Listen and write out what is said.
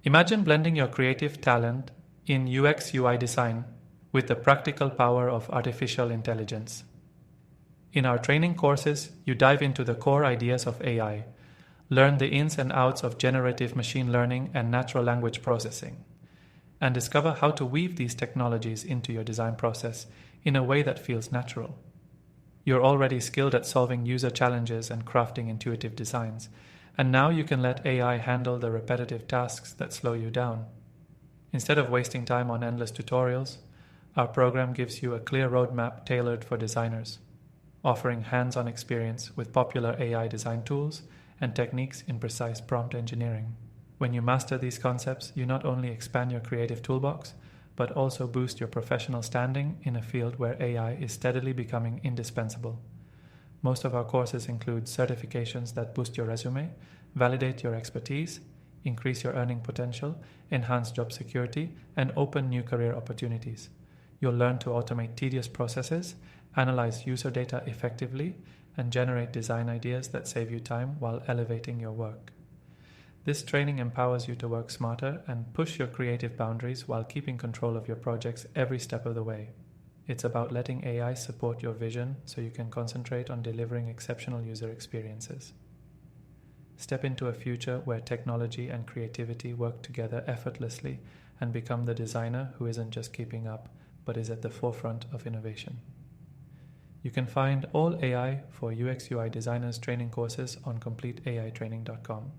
Imagine blending your creative talent in UX UI design with the practical power of artificial intelligence. In our training courses, you dive into the core ideas of AI, learn the ins and outs of generative machine learning and natural language processing, and discover how to weave these technologies into your design process in a way that feels natural. You're already skilled at solving user challenges and crafting intuitive designs, and now you can let AI handle the repetitive tasks that slow you down. Instead of wasting time on endless tutorials, our program gives you a clear roadmap tailored for designers, offering hands-on experience with popular AI design tools and techniques in precise prompt engineering. When you master these concepts, you not only expand your creative toolbox, but also boost your professional standing in a field where AI is steadily becoming indispensable. Most of our courses include certifications that boost your resume, validate your expertise, increase your earning potential, enhance job security, and open new career opportunities. You'll learn to automate tedious processes, analyze user data effectively, and generate design ideas that save you time while elevating your work. This training empowers you to work smarter and push your creative boundaries while keeping control of your projects every step of the way. It's about letting AI support your vision so you can concentrate on delivering exceptional user experiences. Step into a future where technology and creativity work together effortlessly and become the designer who isn't just keeping up, but is at the forefront of innovation. You can find all AI for UX UI designers training courses on completeaitraining.com.